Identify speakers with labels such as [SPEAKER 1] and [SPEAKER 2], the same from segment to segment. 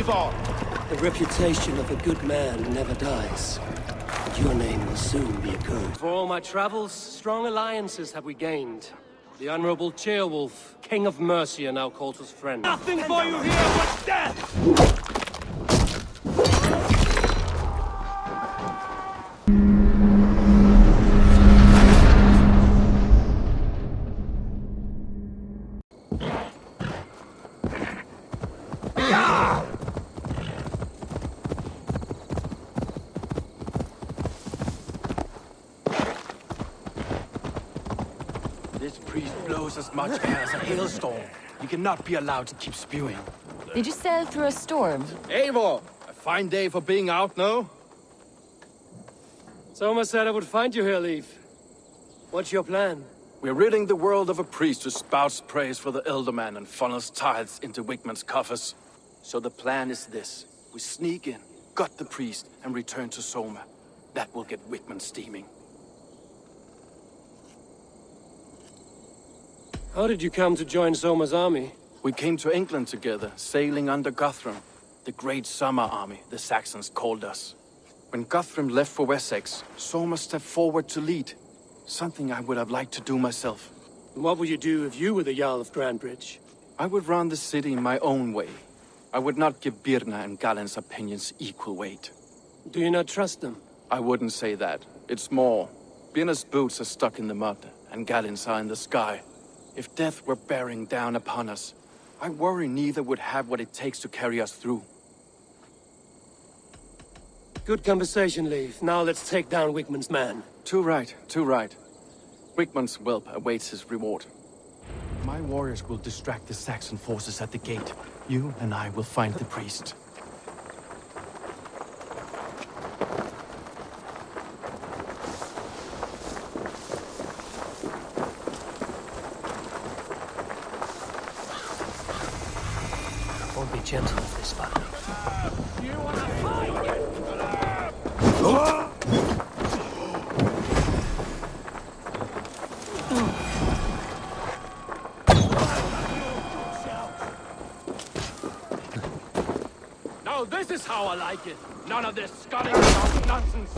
[SPEAKER 1] Eivor!
[SPEAKER 2] The reputation of a good man never dies. And your name will soon be echoed. For all my travels, strong alliances have we gained. The Honorable Ceolwulf, King of Mercia, now calls us friend.
[SPEAKER 1] Nothing for you here but death!
[SPEAKER 3] This priest blows as much air as a hailstorm. You cannot be allowed to keep spewing.
[SPEAKER 4] Did you sail through a storm?
[SPEAKER 3] Eivor! A fine day for being out, no?
[SPEAKER 2] Soma said I would find you here, Leif. What's your plan?
[SPEAKER 3] We're ridding the world of a priest who spouts praise for the Elderman and funnels tithes into Wigman's coffers. So the plan is this. We sneak in, gut the priest, and return to Soma. That will get Wigman steaming.
[SPEAKER 2] How did you come to join Soma's army?
[SPEAKER 3] We came to England together, sailing under Guthrum. The great summer army, the Saxons called us. When Guthrum left for Wessex, Soma stepped forward to lead. Something I would have liked to do myself.
[SPEAKER 2] And what would you do if you were the Jarl of Grandbridge?
[SPEAKER 3] I would run the city my own way. I would not give Birna and Galen's opinions equal weight.
[SPEAKER 2] Do you not trust them?
[SPEAKER 3] I wouldn't say that. It's more. Birna's boots are stuck in the mud, and Galen's are in the sky. If death were bearing down upon us, I worry neither would have what it takes to carry us through.
[SPEAKER 2] Good conversation, Leif. Now let's take down Wigman's man.
[SPEAKER 3] Too right, too right. Wigman's whelp awaits his reward. My warriors will distract the Saxon forces at the gate. You and I will find the priest.
[SPEAKER 2] Won't be gentle with this one.
[SPEAKER 1] You wanna fight? Now this is how I like it. None of this sculling nonsense.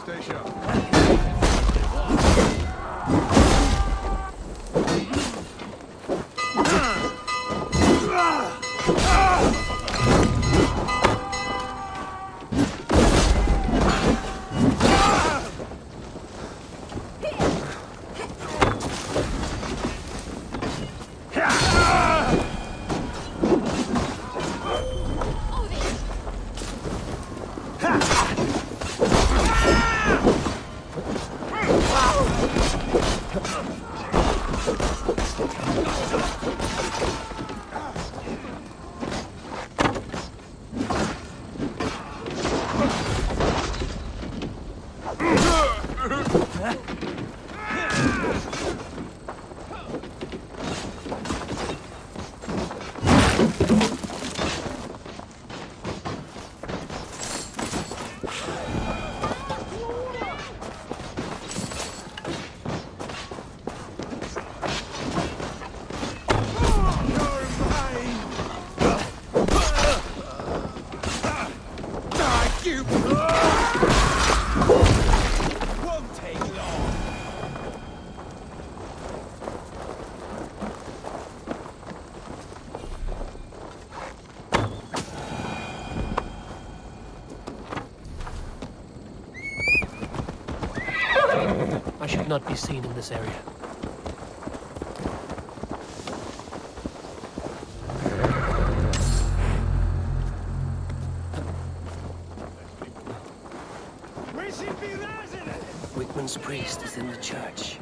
[SPEAKER 1] Stay sharp.
[SPEAKER 2] I should not be seen in this area. Wigman's priest is in the church.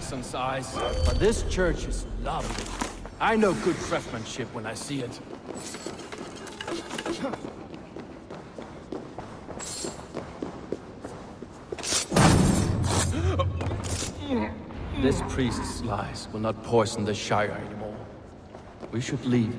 [SPEAKER 3] Saxon's eyes, but this church is lovely. I know good craftsmanship when I see it. This priest's lies will not poison the Shire anymore. We should leave.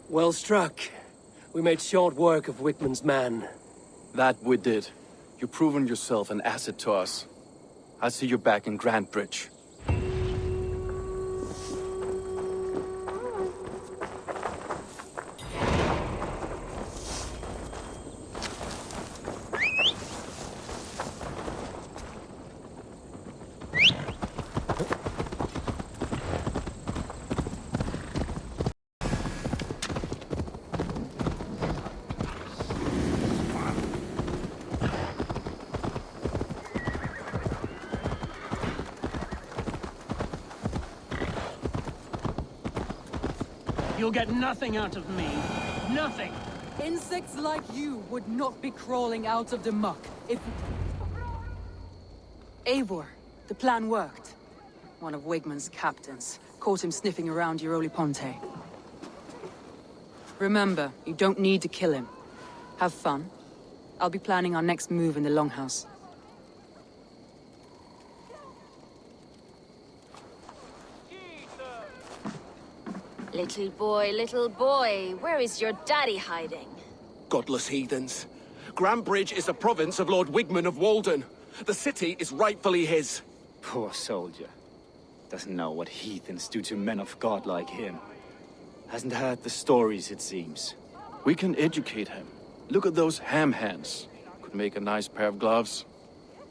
[SPEAKER 2] Well struck. We made short work of Wickman's man.
[SPEAKER 3] That we did. You've proven yourself an asset to us. I'll see you back in Grantbridge.
[SPEAKER 5] You'll get nothing out of me. Nothing!
[SPEAKER 6] Insects like you would not be crawling out of the muck if... Eivor, the plan worked. One of Wigman's captains caught him sniffing around Euroli Ponte. Remember, you don't need to kill him. Have fun. I'll be planning our next move in the Longhouse.
[SPEAKER 4] Little boy, where is your daddy hiding?
[SPEAKER 7] Godless heathens. Grantbridge is a province of Lord Wigman of Walden. The city is rightfully his.
[SPEAKER 8] Poor soldier. Doesn't know what heathens do to men of God like him. Hasn't heard the stories, it seems.
[SPEAKER 3] We can educate him. Look at those ham hands. Could make a nice pair of gloves.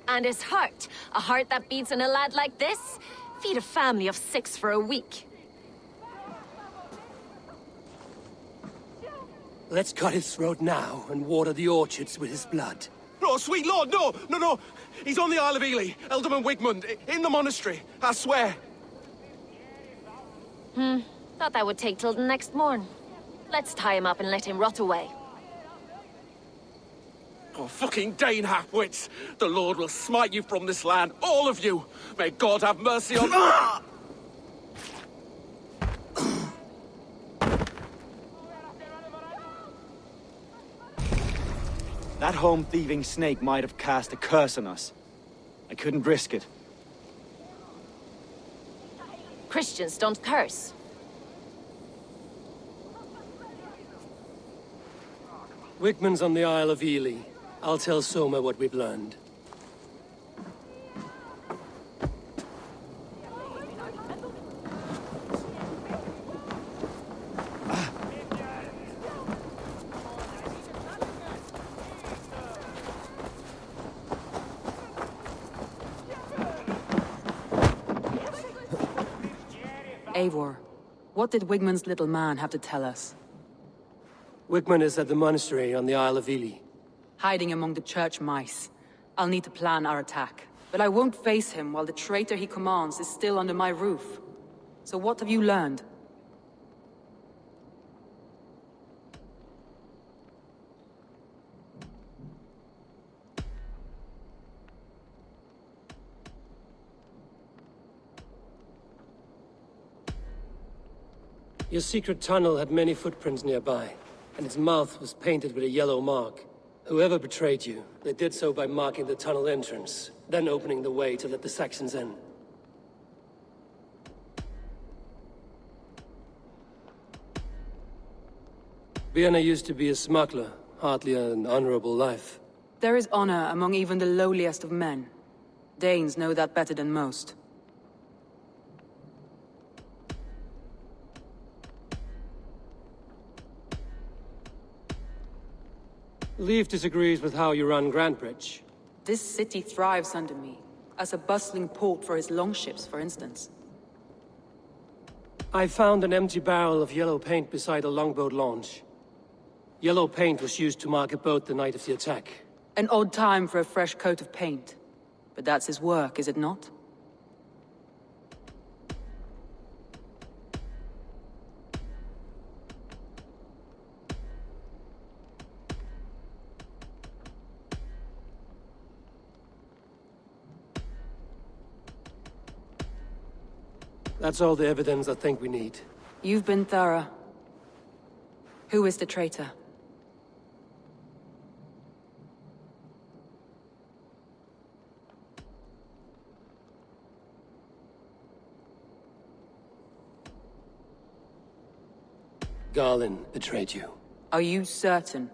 [SPEAKER 4] And his heart. A heart that beats in a lad like this? Feed a family of 6 for a week.
[SPEAKER 2] Let's cut his throat now and water the orchards with his blood.
[SPEAKER 7] No, sweet lord, no! He's on the Isle of Ely, Ealdorman Wigmund, in the monastery, I swear.
[SPEAKER 4] Thought that would take till the next morn. Let's tie him up and let him rot away.
[SPEAKER 7] Oh, fucking Dane half-wits! The Lord will smite you from this land, all of you! May God have mercy on...
[SPEAKER 8] That home-thieving snake might have cast a curse on us. I couldn't risk it.
[SPEAKER 4] Christians don't curse.
[SPEAKER 2] Wigman's on the Isle of Ely. I'll tell Soma what we've learned.
[SPEAKER 6] Eivor, what did Wigman's little man have to tell us?
[SPEAKER 2] Wigman is at the monastery on the Isle of Ely.
[SPEAKER 6] Hiding among the church mice. I'll need to plan our attack. But I won't face him while the traitor he commands is still under my roof. So what have you learned?
[SPEAKER 2] Your secret tunnel had many footprints nearby, and its mouth was painted with a yellow mark. Whoever betrayed you, they did so by marking the tunnel entrance, then opening the way to let the Saxons in. Vienna used to be a smuggler, hardly an honorable life.
[SPEAKER 6] There is honor among even the lowliest of men. Danes know that better than most.
[SPEAKER 2] Leif disagrees with how you run Grantebridge.
[SPEAKER 6] This city thrives under me, as a bustling port for his longships, for instance.
[SPEAKER 2] I found an empty barrel of yellow paint beside a longboat launch. Yellow paint was used to mark a boat the night of the attack.
[SPEAKER 6] An odd time for a fresh coat of paint. But that's his work, is it not?
[SPEAKER 2] That's all the evidence I think we need.
[SPEAKER 6] You've been thorough. Who is the traitor?
[SPEAKER 2] Garlin betrayed you.
[SPEAKER 6] Are you certain?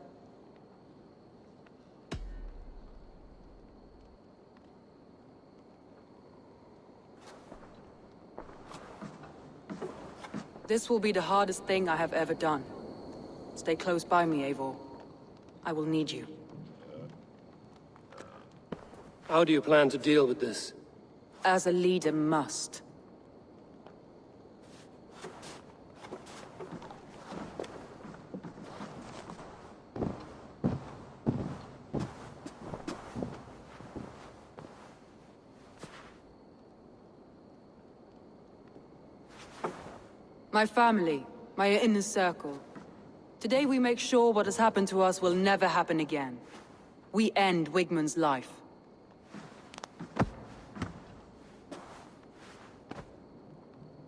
[SPEAKER 6] This will be the hardest thing I have ever done. Stay close by me, Eivor. I will need you.
[SPEAKER 2] How do you plan to deal with this?
[SPEAKER 6] As a leader must. My family, my inner circle. Today we make sure what has happened to us will never happen again. We end Wigmund's life.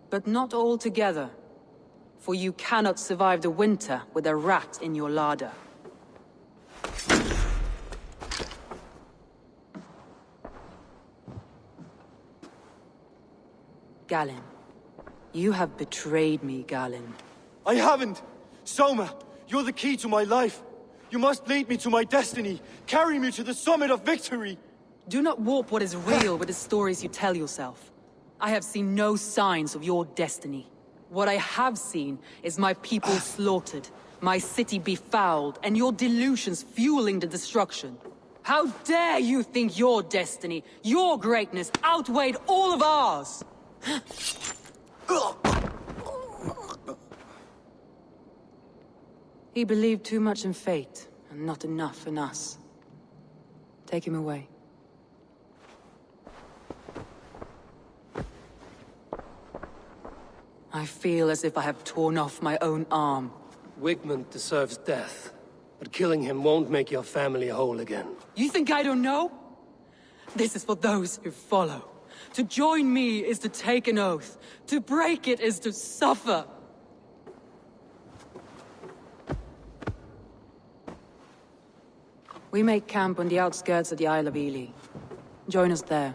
[SPEAKER 6] But not all together. For you cannot survive the winter with a rat in your larder. Galinn. You have betrayed me, Galinn.
[SPEAKER 8] I haven't! Soma, you're the key to my life. You must lead me to my destiny. Carry me to the summit of victory.
[SPEAKER 6] Do not warp what is real with the stories you tell yourself. I have seen no signs of your destiny. What I have seen is my people slaughtered, my city befouled, and your delusions fueling the destruction. How dare you think your destiny, your greatness, outweighed all of ours? He believed too much in fate, and not enough in us. Take him away. I feel as if I have torn off my own arm.
[SPEAKER 2] Wigmund deserves death, but killing him won't make your family whole again.
[SPEAKER 6] You think I don't know? This is for those who follow. To join me is to take an oath. To break it is to suffer. We make camp on the outskirts of the Isle of Ely. Join us there.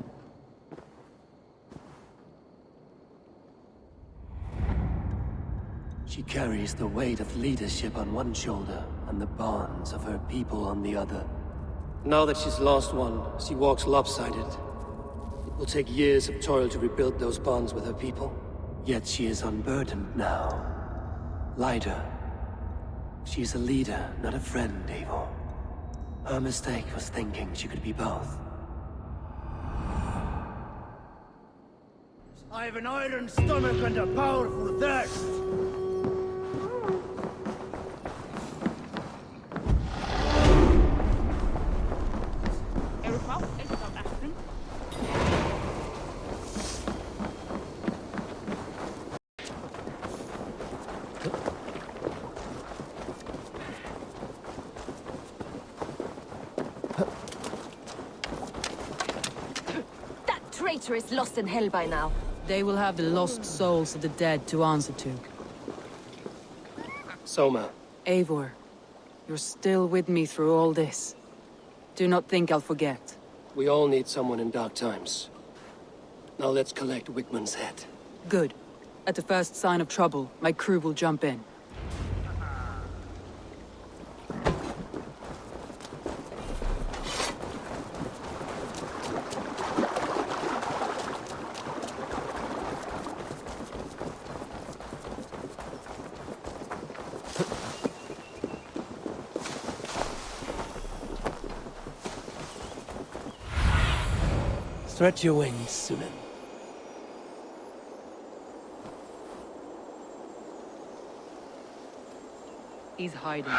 [SPEAKER 2] She carries the weight of leadership on one shoulder and the bonds of her people on the other. Now that she's lost one, she walks lopsided. It will take years of toil to rebuild those bonds with her people. Yet she is unburdened now. Lighter. She is a leader, not a friend, Eivor. Her mistake was thinking she could be both.
[SPEAKER 1] I have an iron stomach and a powerful thirst.
[SPEAKER 4] Is lost in hell by now.
[SPEAKER 6] They will have the lost souls of the dead to answer to.
[SPEAKER 2] Soma.
[SPEAKER 6] Eivor, you're still with me through all this. Do not think I'll forget.
[SPEAKER 2] We all need someone in dark times. Now let's collect Wickman's head.
[SPEAKER 6] Good. At the first sign of trouble, my crew will jump in.
[SPEAKER 2] Stretch your wings, Sunan.
[SPEAKER 6] He's hiding.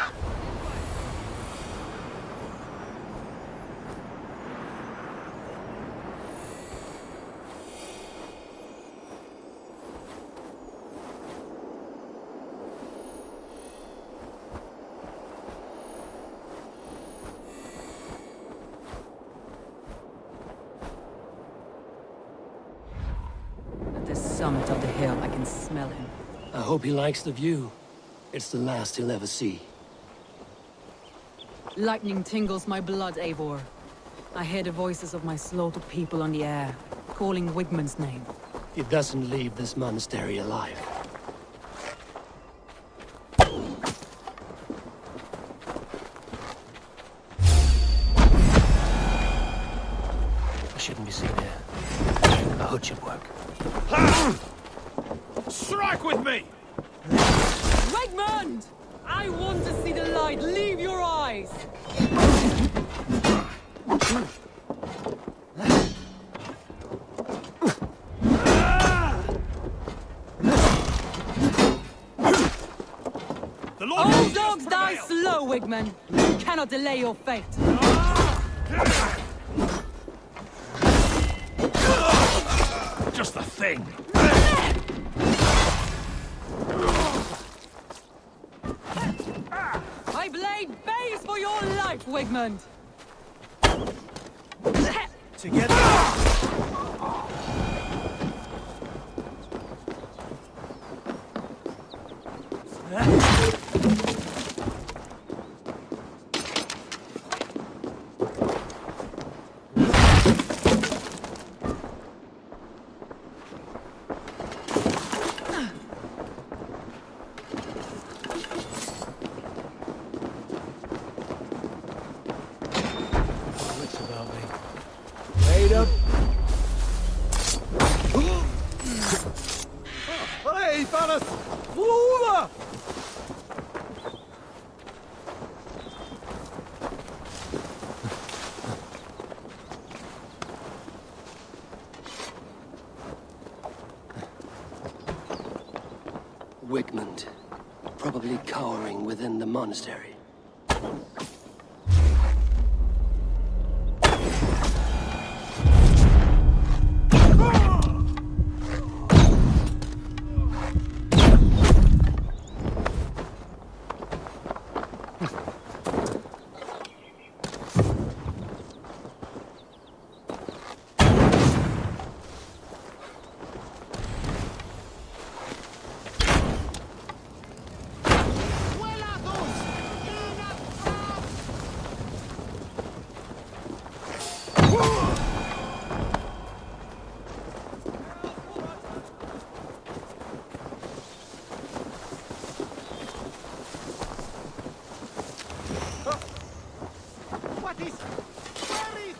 [SPEAKER 6] At the summit of the hill, I can smell him.
[SPEAKER 2] I hope he likes the view. It's the last he'll ever see.
[SPEAKER 6] Lightning tingles my blood, Eivor. I hear the voices of my slaughtered people on the air, calling Wigman's name.
[SPEAKER 2] He doesn't leave this monastery alive. I shouldn't be seen here. A hood should work.
[SPEAKER 1] Strike with me!
[SPEAKER 6] Wigmund! I want to see the light leave your eyes!
[SPEAKER 1] The Lord
[SPEAKER 6] All
[SPEAKER 1] will
[SPEAKER 6] dogs
[SPEAKER 1] just
[SPEAKER 6] die
[SPEAKER 1] prevail.
[SPEAKER 6] slow, Wigman. You cannot delay your fate.
[SPEAKER 1] Just the thing.
[SPEAKER 6] My blade bays for your life, Wigmund!
[SPEAKER 2] Wits about me.
[SPEAKER 1] Wait up. Hey, fellas! Over!
[SPEAKER 2] Wigmund. Probably cowering within the monastery.
[SPEAKER 1] What is... Where is...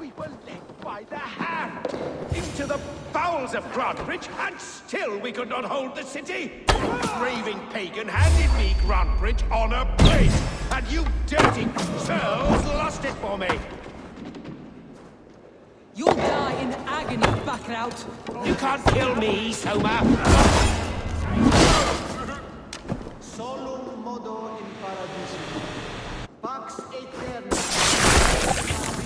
[SPEAKER 1] We were led by the hand into the bowels of Grantbridge, and still we could not hold the city. Raving pagan handed me Grantbridge on a plate, and you dirty churls lost it for me.
[SPEAKER 6] You'll die in agony, Backraut.
[SPEAKER 1] You can't kill me, Soma.
[SPEAKER 9] Solum modo in paradiso. Pax aeterna.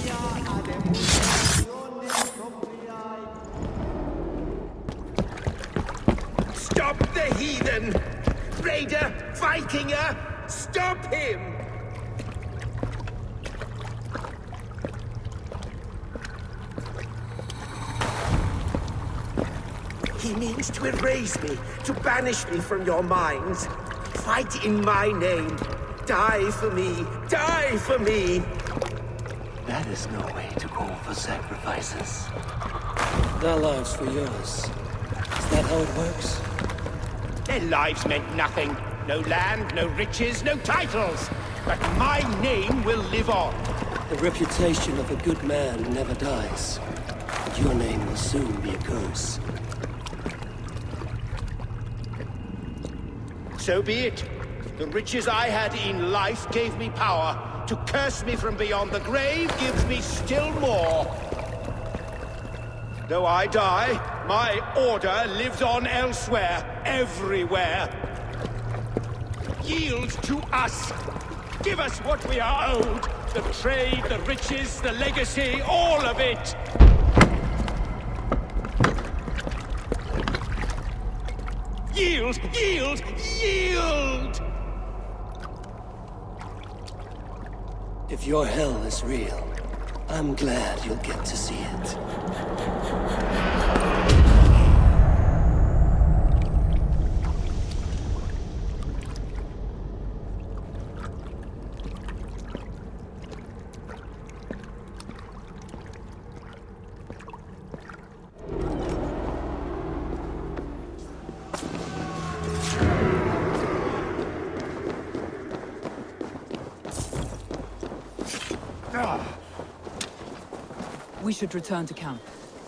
[SPEAKER 9] Via ad emulationem propriae.
[SPEAKER 1] Stop the heathen! Raider! Vikinger! Stop him!
[SPEAKER 9] He
[SPEAKER 1] He means to erase me, to banish me from your minds. Fight in my name. Die for me. Die for me.
[SPEAKER 2] That is no way to call for sacrifices. Their lives for yours. Is that how it works?
[SPEAKER 1] Their lives meant nothing. No land, no riches, no titles. But my name will live on.
[SPEAKER 2] The reputation of a good man never dies. Your name will soon be a curse.
[SPEAKER 1] So be it. The riches I had in life gave me power. To curse me from beyond the grave gives me still more. Though I die, my order lives on elsewhere, everywhere. Yield to us. Give us what we are owed. The trade, the riches, the legacy, all of it. Yield! Yield! Yield!
[SPEAKER 2] If your hell is real, I'm glad you'll get to see it.
[SPEAKER 6] We should return to camp,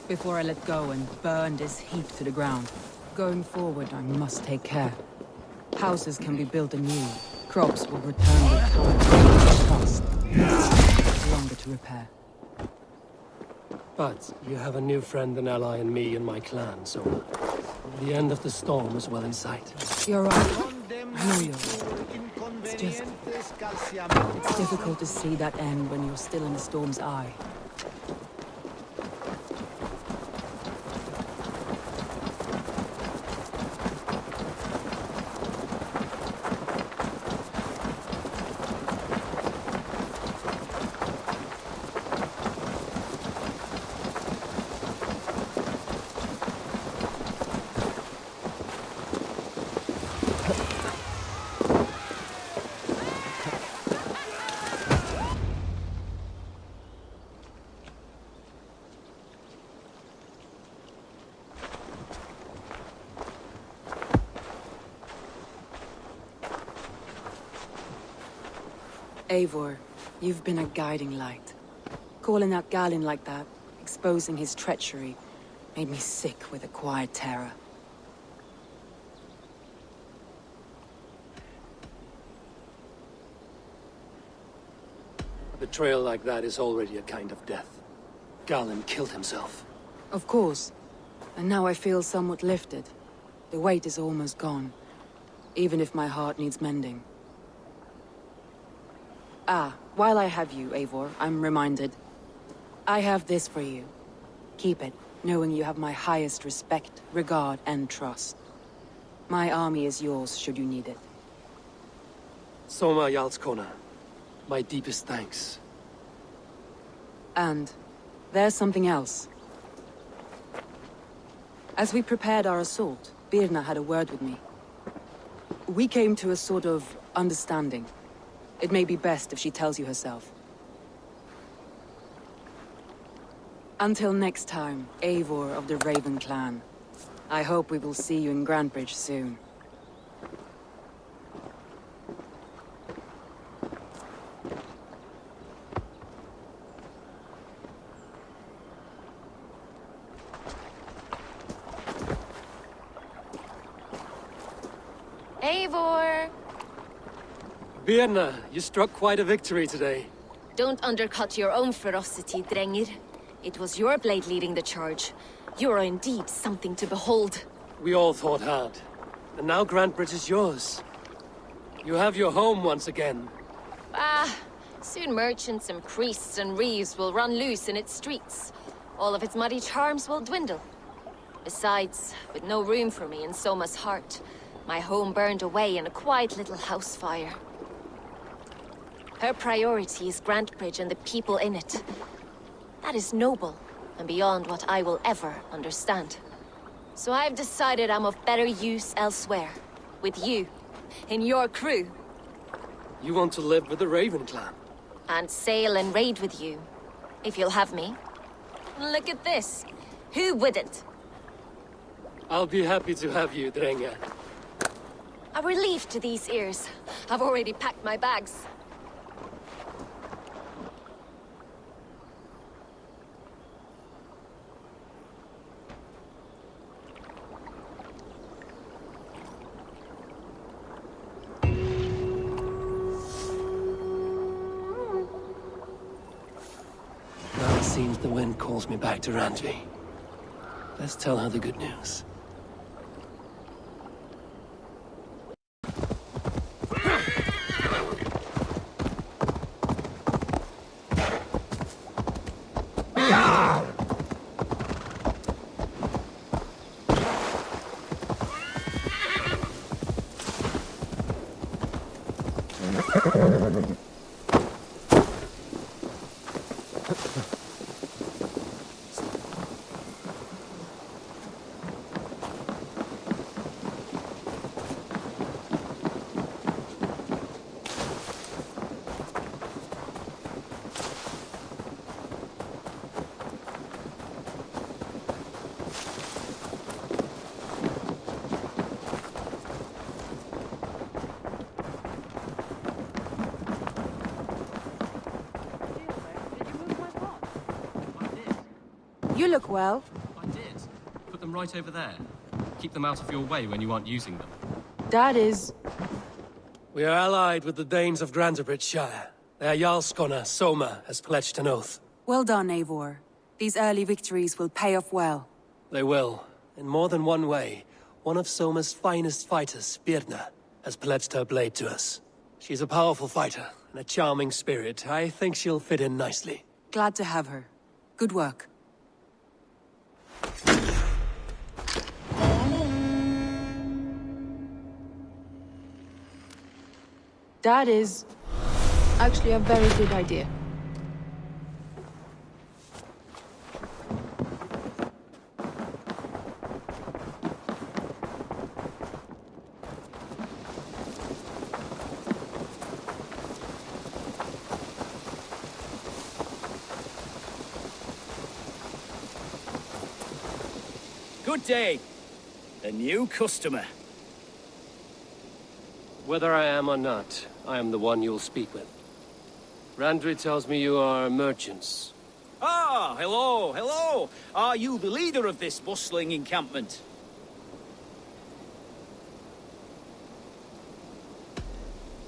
[SPEAKER 6] before I let go and burn this heap to the ground. Going forward, I must take care. Houses can be built anew. Crops will return with time. Cost. Longer to repair.
[SPEAKER 2] But you have a new friend and ally in me and my clan, so the end of the storm is well in sight.
[SPEAKER 6] You're right. I know you're right. It's difficult to see that end when you're still in the storm's eye. Eivor, you've been a guiding light. Calling out Galinn like that, exposing his treachery, made me sick with a quiet terror.
[SPEAKER 2] A betrayal like that is already a kind of death. Galinn killed himself.
[SPEAKER 6] Of course. And now I feel somewhat lifted. The weight is almost gone, even if my heart needs mending. Ah, while I have you, Eivor, I'm reminded. I have this for you. Keep it, knowing you have my highest respect, regard, and trust. My army is yours, should you need it.
[SPEAKER 2] Soma Jarlskona, my deepest thanks.
[SPEAKER 6] And there's something else. As we prepared our assault, Birna had a word with me. We came to a sort of understanding. It may be best if she tells you herself. Until next time, Eivor of the Raven Clan. I hope we will see you in Grantebridge soon.
[SPEAKER 4] Eivor!
[SPEAKER 2] Birna, you struck quite a victory today.
[SPEAKER 4] Don't undercut your own ferocity, Drengir. It was your blade leading the charge. You are indeed something to behold.
[SPEAKER 2] We all thought hard. And now Grantebridge is yours. You have your home once again.
[SPEAKER 4] Soon merchants and priests and reeves will run loose in its streets. All of its muddy charms will dwindle. Besides, with no room for me in Soma's heart, my home burned away in a quiet little house fire. Her priority is Grantebridge and the people in it. That is noble, and beyond what I will ever understand. So I've decided I'm of better use elsewhere. With you. In your crew.
[SPEAKER 2] You want to live with the Raven clan?
[SPEAKER 4] And sail and raid with you. If you'll have me. Look at this. Who wouldn't?
[SPEAKER 2] I'll be happy to have you, Drenga.
[SPEAKER 4] A relief to these ears. I've already packed my bags.
[SPEAKER 2] Now it seems the wind calls me back to Randvi. Let's tell her the good news.
[SPEAKER 10] You look well.
[SPEAKER 11] I did. Put them right over there. Keep them out of your way when you aren't using them.
[SPEAKER 10] That is...
[SPEAKER 2] We are allied with the Danes of Granderbridge Shire. Their Jarlskona, Soma, has pledged an oath.
[SPEAKER 10] Well done, Eivor. These early victories will pay off well.
[SPEAKER 2] They will. In more than one way. One of Soma's finest fighters, Birna, has pledged her blade to us. She's a powerful fighter, and a charming spirit. I think she'll fit in nicely.
[SPEAKER 10] Glad to have her. Good work. That is actually a very good idea.
[SPEAKER 12] Good day. A new customer.
[SPEAKER 2] Whether I am or not, I am the one you'll speak with. Randvi tells me you are merchants.
[SPEAKER 12] Ah, hello, hello. Are you the leader of this bustling encampment?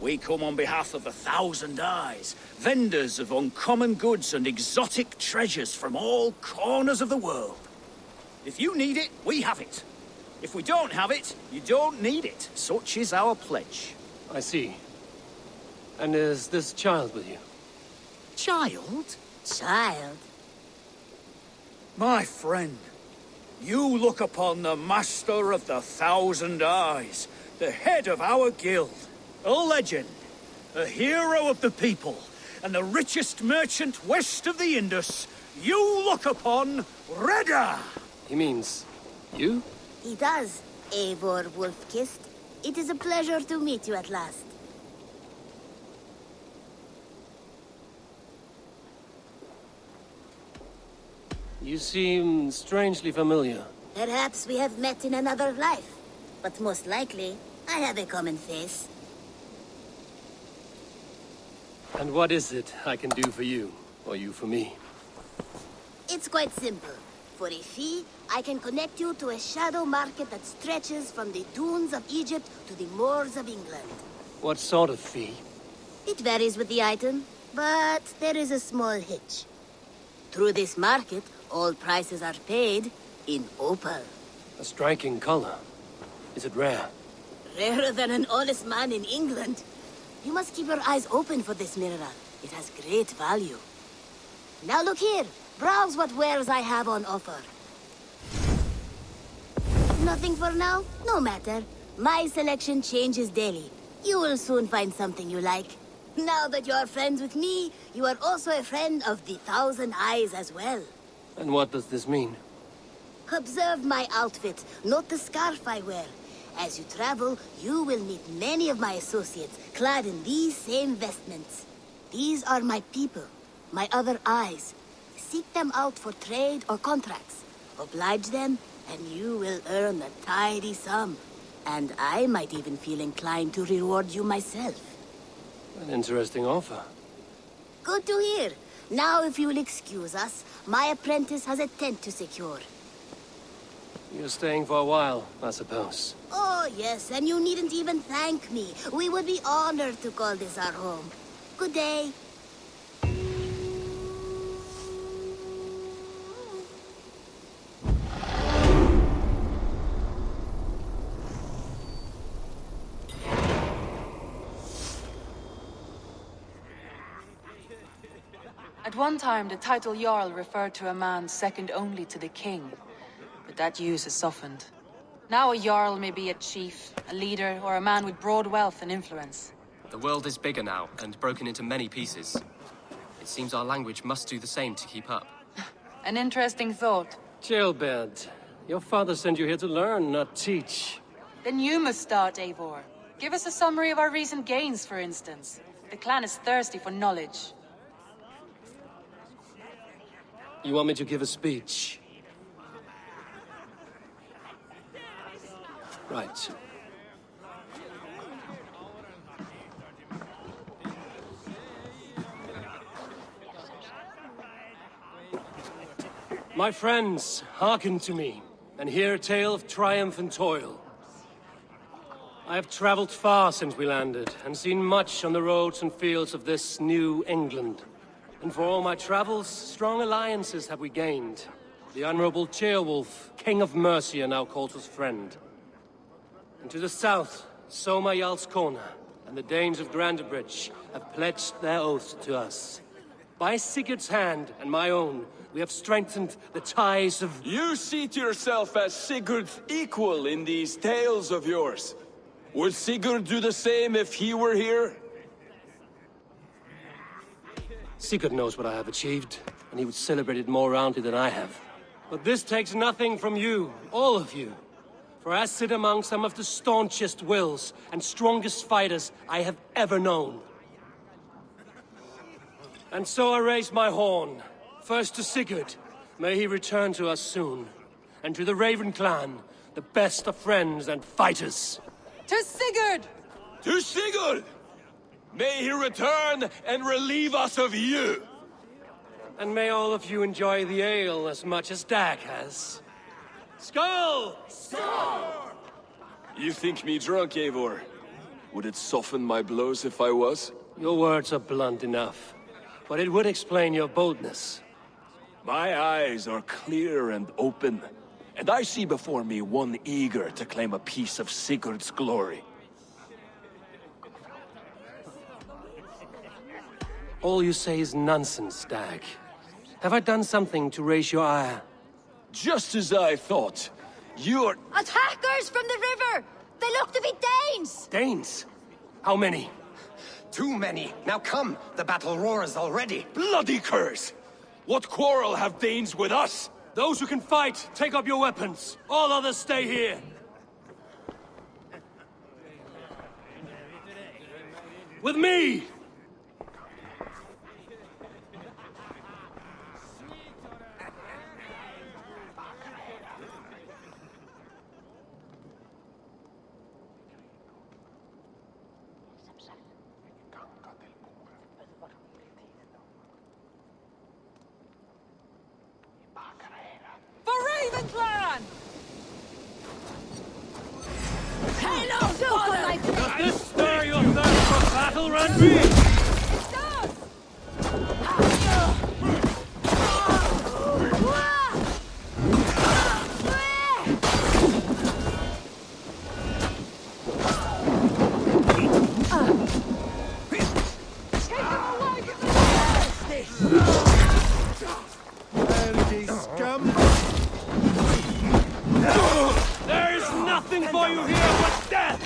[SPEAKER 12] We come on behalf of 1,000 Eyes, vendors of uncommon goods and exotic treasures from all corners of the world. If you need it, we have it. If we don't have it, you don't need it. Such is our pledge.
[SPEAKER 2] I see. And is this child with you?
[SPEAKER 12] Child?
[SPEAKER 13] Child?
[SPEAKER 12] My friend, you look upon the master of the 1,000 Eyes, the head of our guild, a legend, a hero of the people, and the richest merchant west of the Indus. You look upon Reda!
[SPEAKER 2] He means you?
[SPEAKER 13] He does, Eivor Wolfkist. It is a pleasure to meet you at last.
[SPEAKER 2] You seem strangely familiar.
[SPEAKER 13] Perhaps we have met in another life, but most likely, I have a common face.
[SPEAKER 2] And what is it I can do for you, or you for me?
[SPEAKER 13] It's quite simple. For a fee, I can connect you to a shadow market that stretches from the dunes of Egypt to the moors of England.
[SPEAKER 2] What sort of fee?
[SPEAKER 13] It varies with the item, but there is a small hitch. Through this market, all prices are paid in opal.
[SPEAKER 2] A striking color. Is it rare?
[SPEAKER 13] Rarer than an honest man in England. You must keep your eyes open for this mineral. It has great value. Now look here. Browse what wares I have on offer. Nothing for now? No matter. My selection changes daily. You will soon find something you like. Now that you are friends with me, you are also a friend of the 1,000 Eyes as well.
[SPEAKER 2] And what does this mean?
[SPEAKER 13] Observe my outfit, not the scarf I wear. As you travel, you will meet many of my associates clad in these same vestments. These are my people, my other eyes. Seek them out for trade or contracts. Oblige them, and you will earn a tidy sum. And I might even feel inclined to reward you myself.
[SPEAKER 2] An interesting offer.
[SPEAKER 13] Good to hear. Now, if you will excuse us, my apprentice has a tent to secure.
[SPEAKER 2] You're staying for a while, I suppose.
[SPEAKER 13] Oh, yes, and you needn't even thank me. We would be honored to call this our home. Good day.
[SPEAKER 6] At one time, the title Jarl referred to a man second only to the king. But that use has softened. Now a Jarl may be a chief, a leader, or a man with broad wealth and influence.
[SPEAKER 11] The world is bigger now, and broken into many pieces. It seems our language must do the same to keep up.
[SPEAKER 6] An interesting thought.
[SPEAKER 2] Gilbert, your father sent you here to learn, not teach.
[SPEAKER 6] Then you must start, Eivor. Give us a summary of our recent gains, for instance. The clan is thirsty for knowledge.
[SPEAKER 2] You want me to give a speech? Right. My friends, hearken to me, and hear a tale of triumph and toil. I have traveled far since we landed, and seen much on the roads and fields of this new England. And for all my travels, strong alliances have we gained. The Honorable Ceolwulf, King of Mercia, now calls us friend. And to the south, Soma Jarl's Corner, and the Danes of Grandebridge have pledged their oaths to us. By Sigurd's hand, and my own, we have strengthened the ties of...
[SPEAKER 3] You seat yourself as Sigurd's equal in these tales of yours. Would Sigurd do the same if he were here?
[SPEAKER 2] Sigurd knows what I have achieved, and he would celebrate it more roundly than I have. But this takes nothing from you, all of you. For I sit among some of the staunchest wills and strongest fighters I have ever known. And so I raise my horn, first to Sigurd, may he return to us soon, and to the Raven clan, the best of friends and fighters.
[SPEAKER 6] To Sigurd!
[SPEAKER 3] To Sigurd! May he return and relieve us of you!
[SPEAKER 2] And may all of you enjoy the ale as much as Dag has. Skull!
[SPEAKER 3] Skull! You think me drunk, Eivor? Would it soften my blows if I was?
[SPEAKER 2] Your words are blunt enough, but it would explain your boldness.
[SPEAKER 3] My eyes are clear and open, and I see before me one eager to claim a piece of Sigurd's glory.
[SPEAKER 2] All you say is nonsense, Dag. Have I done something to raise your ire?
[SPEAKER 3] Just as I thought. You're...
[SPEAKER 4] Attackers from the river! They look to be Danes!
[SPEAKER 2] Danes? How many?
[SPEAKER 1] Too many. Now come, the battle roars already.
[SPEAKER 3] Bloody curse! What quarrel have Danes with us?
[SPEAKER 2] Those who can fight, take up your weapons. All others stay here. With me! Does this stir your thirst for battle, Randby?
[SPEAKER 4] It does!
[SPEAKER 2] There is nothing for you here but death!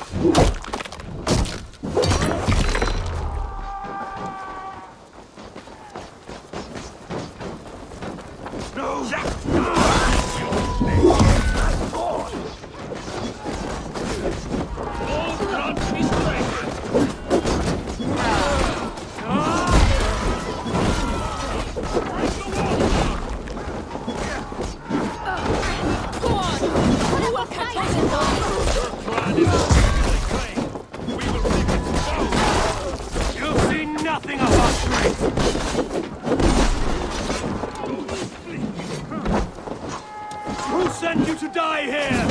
[SPEAKER 5] nothing of our strength! Who sent you to die here?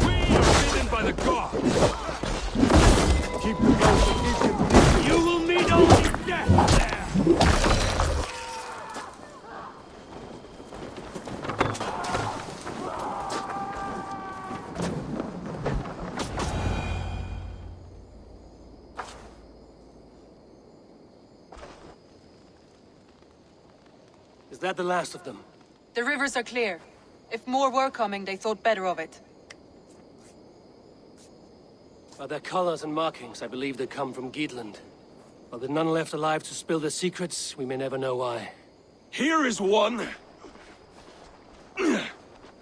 [SPEAKER 1] We are bidden by the gods.
[SPEAKER 5] Keep the ghost. You will meet only death there!
[SPEAKER 2] Is that the last of them?
[SPEAKER 6] The rivers are clear. If more were coming, they thought better of it.
[SPEAKER 2] By their colors and markings, I believe they come from Geedland. While there are none left alive to spill their secrets, we may never know why.
[SPEAKER 1] Here is one.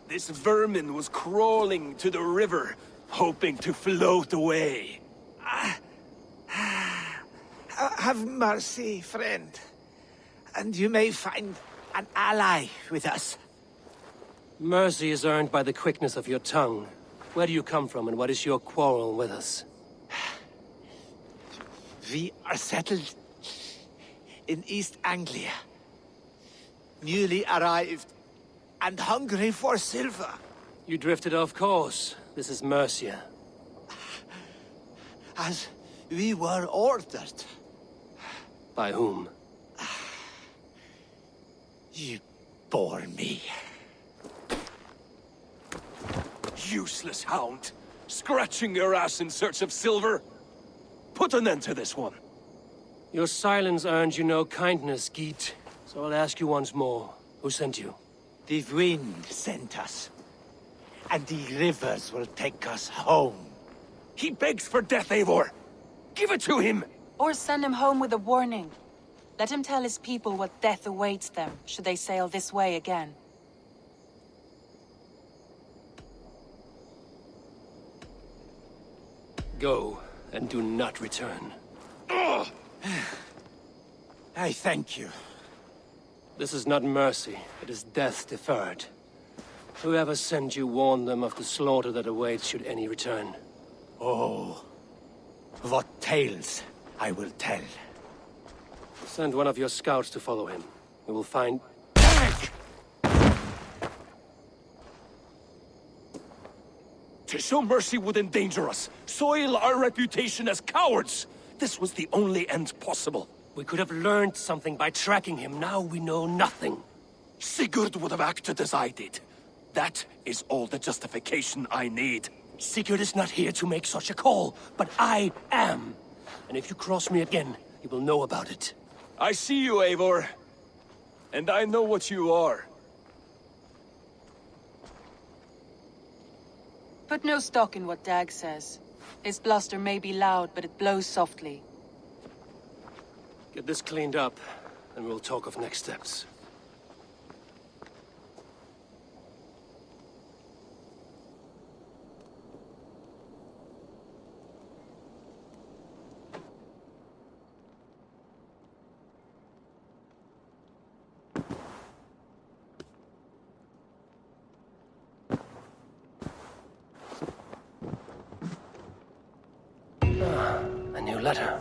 [SPEAKER 1] This vermin was crawling to the river, hoping to float away.
[SPEAKER 14] Have mercy, friend. And you may find an ally with us.
[SPEAKER 2] Mercy is earned by the quickness of your tongue. Where do you come from, and what is your quarrel with us?
[SPEAKER 14] We are settled in East Anglia. Newly arrived and hungry for silver.
[SPEAKER 2] You drifted off course. This is Mercia.
[SPEAKER 14] As we were ordered.
[SPEAKER 2] By whom?
[SPEAKER 14] You bore me.
[SPEAKER 1] Useless hound. Scratching your ass in search of silver. Put an end to this one.
[SPEAKER 2] Your silence earned you no kindness, Geet. So I'll ask you once more. Who sent you?
[SPEAKER 14] The wind sent us. And the rivers will take us home.
[SPEAKER 1] He begs for death, Eivor. Give it to him!
[SPEAKER 6] Or send him home with a warning. Let him tell his people what death awaits them, should they sail this way again.
[SPEAKER 2] Go, and do not return.
[SPEAKER 14] I thank you.
[SPEAKER 2] This is not mercy, it is death deferred. Whoever sent you warned them of the slaughter that awaits should any return.
[SPEAKER 14] Oh, what tales I will tell.
[SPEAKER 2] Send one of your scouts to follow him. We will find...
[SPEAKER 1] To show mercy would endanger us, soil our reputation as cowards. This was the only end possible.
[SPEAKER 2] We could have learned something by tracking him. Now we know nothing.
[SPEAKER 1] Sigurd would have acted as I did. That is all the justification I need.
[SPEAKER 2] Sigurd is not here to make such a call, but I am. And if you cross me again, you will know about it.
[SPEAKER 1] I see you, Eivor. And I know what you are.
[SPEAKER 6] Put no stock in what Dag says. His bluster may be loud, but it blows softly.
[SPEAKER 2] Get this cleaned up, and we'll talk of next steps. A new letter.